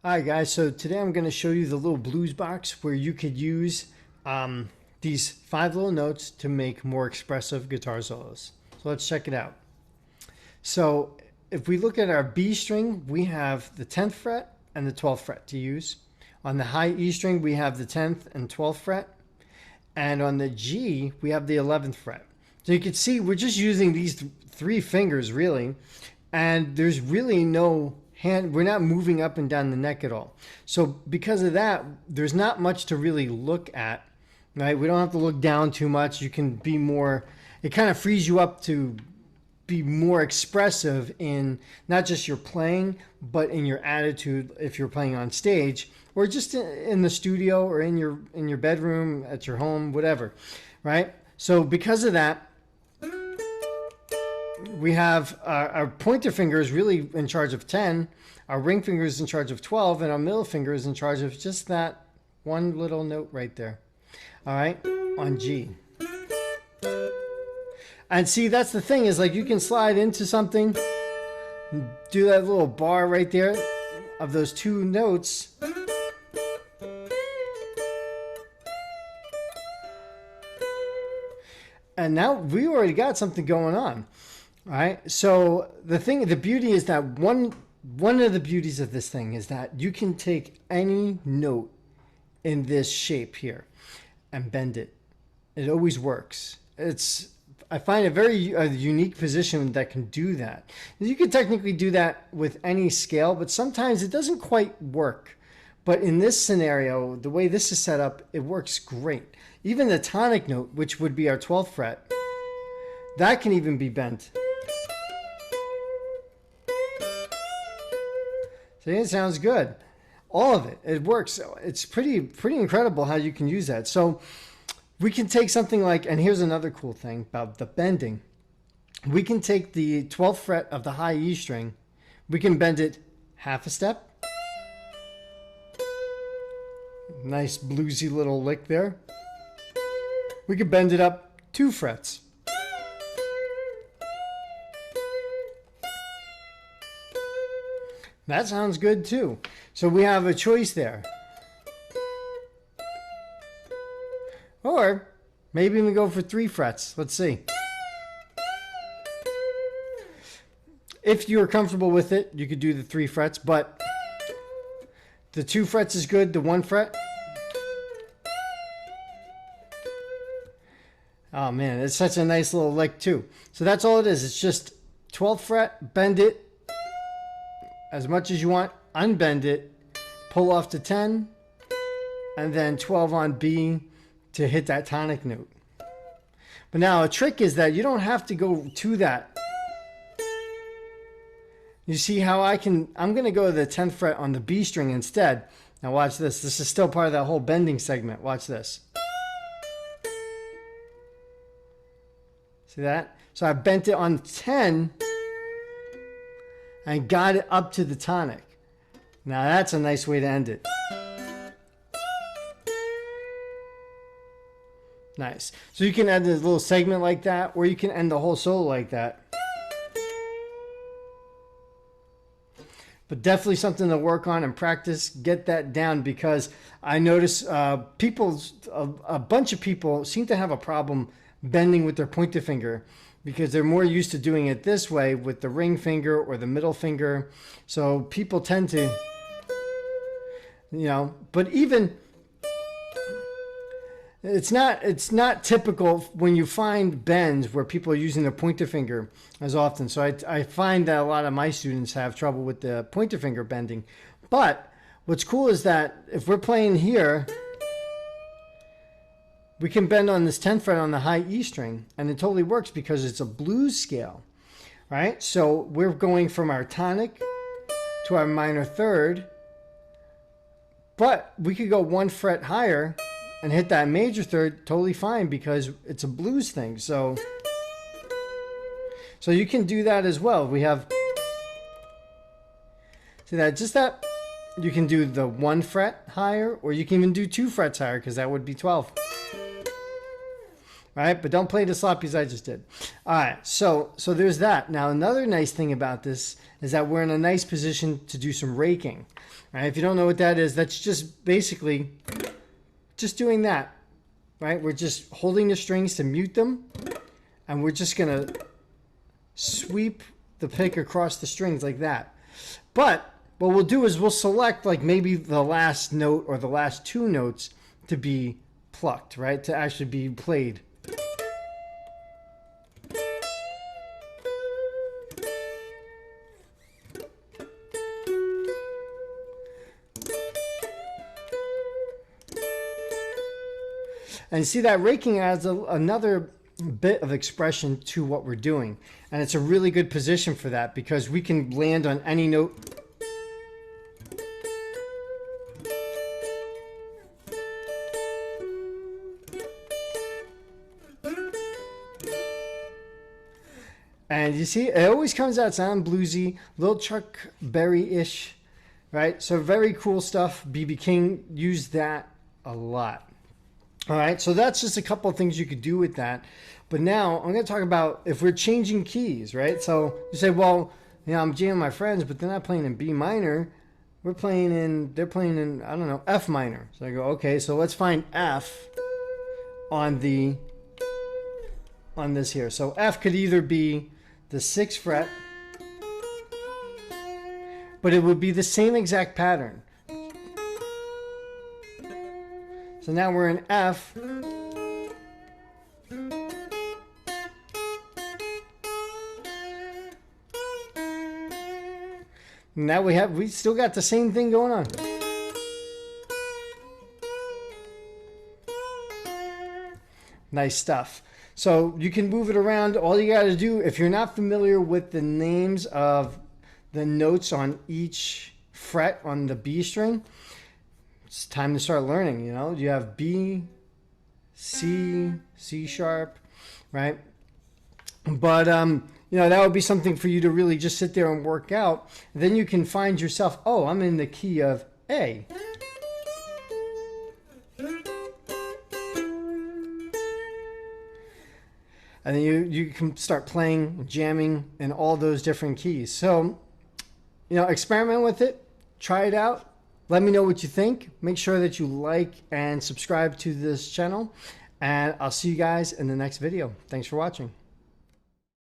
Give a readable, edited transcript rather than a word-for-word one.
Alright guys, so today I'm going to show you the little blues box where you could use these 5 little notes to make more expressive guitar solos. So let's check it out. So if we look at our B string, we have the 10th fret and the 12th fret to use. On the high E string, we have the 10th and 12th fret. And on the G, we have the 11th fret. So you can see we're just using these 3 fingers really, and there's really no hand, we're not moving up and down the neck at all. So because of that, there's not much to really look at, right? We don't have to look down too much. You can be more, it kind of frees you up to be more expressive in not just your playing, but in your attitude if you're playing on stage or just in the studio or in your bedroom, at your home, whatever, right? So because of that, we have our pointer finger is really in charge of 10, our ring finger is in charge of 12, and our middle finger is in charge of just that one little note right there. All right, on G. And see, that's the thing, is like you can slide into something, do that little bar right there of those 2 notes. And now we already got something going on. All right. So the beauty is that one of the beauties of this thing is that you can take any note in this shape here and bend it. It always works. I find a very unique position that can do that. You can technically do that with any scale, but sometimes it doesn't quite work. But in this scenario, the way this is set up, it works great. Even the tonic note, which would be our 12th fret, that can even be bent. See, it sounds good. All of it, it works. It's pretty incredible how you can use that. So we can take something like, and here's another cool thing about the bending. We can take the 12th fret of the high E string, we can bend it half a step. Nice bluesy little lick there. We could bend it up 2 frets. That sounds good too. So we have a choice there. Or maybe we go for 3 frets. Let's see. If you're comfortable with it, you could do the 3 frets, but the 2 frets is good, the 1 fret. Oh man, it's such a nice little lick too. So that's all it is. It's just 12th fret, bend it as much as you want, unbend it, pull off to 10, and then 12 on B to hit that tonic note. But now a trick is that you don't have to go to that. You see how I'm going to go to the 10th fret on the B string instead. Now watch this. This is still part of that whole bending segment. Watch this. See that? So I bent it on 10 and got it up to the tonic. Now that's a nice way to end it. Nice. So you can end a little segment like that, or you can end the whole solo like that. But definitely something to work on and practice. Get that down, because I notice a bunch of people seem to have a problem bending with their pointer finger, because they're more used to doing it this way with the ring finger or the middle finger. So people tend to, but even it's not typical when you find bends where people are using their pointer finger as often. So I find that a lot of my students have trouble with the pointer finger bending. But what's cool is that if we're playing here, we can bend on this 10th fret on the high E string, and it totally works because it's a blues scale, right? So we're going from our tonic to our minor third, but we could go 1 fret higher and hit that major third totally fine because it's a blues thing. So you can do that as well. We have, see that, you can do the 1 fret higher, or you can even do 2 frets higher, because that would be 12. right? But don't play the sloppy as I just did. All right, so there's that. Now, another nice thing about this is that we're in a nice position to do some raking, right? If you don't know what that is, that's just basically just doing that, right? We're just holding the strings to mute them, and we're just gonna sweep the pick across the strings like that. But what we'll do is we'll select like maybe the last note or the last two notes to be plucked, right? To actually be played. And see, that raking adds another bit of expression to what we're doing. And it's a really good position for that because we can land on any note. And you see, it always comes out sound bluesy, little Chuck Berry-ish, right? So very cool stuff. B.B. King used that a lot. All right, so that's just a couple of things you could do with that. But now I'm going to talk about if we're changing keys, right? So you say, well, you know, I'm jamming my friends, but they're not playing in B minor. They're playing in, I don't know, F minor. So I go, okay, so let's find F on this here. So F could either be the 6th fret, but it would be the same exact pattern. So now we're in F. Now we still got the same thing going on. Nice stuff. So you can move it around. All you got to do, if you're not familiar with the names of the notes on each fret on the B string, it's time to start learning. You know, you have B, C, C sharp, right? But you know, that would be something for you to really just sit there and work out. Then you can find yourself, oh, I'm in the key of A. And then you can start playing, jamming in all those different keys. So, you know, experiment with it, try it out. Let me know what you think. Make sure that you like and subscribe to this channel. And I'll see you guys in the next video. Thanks for watching.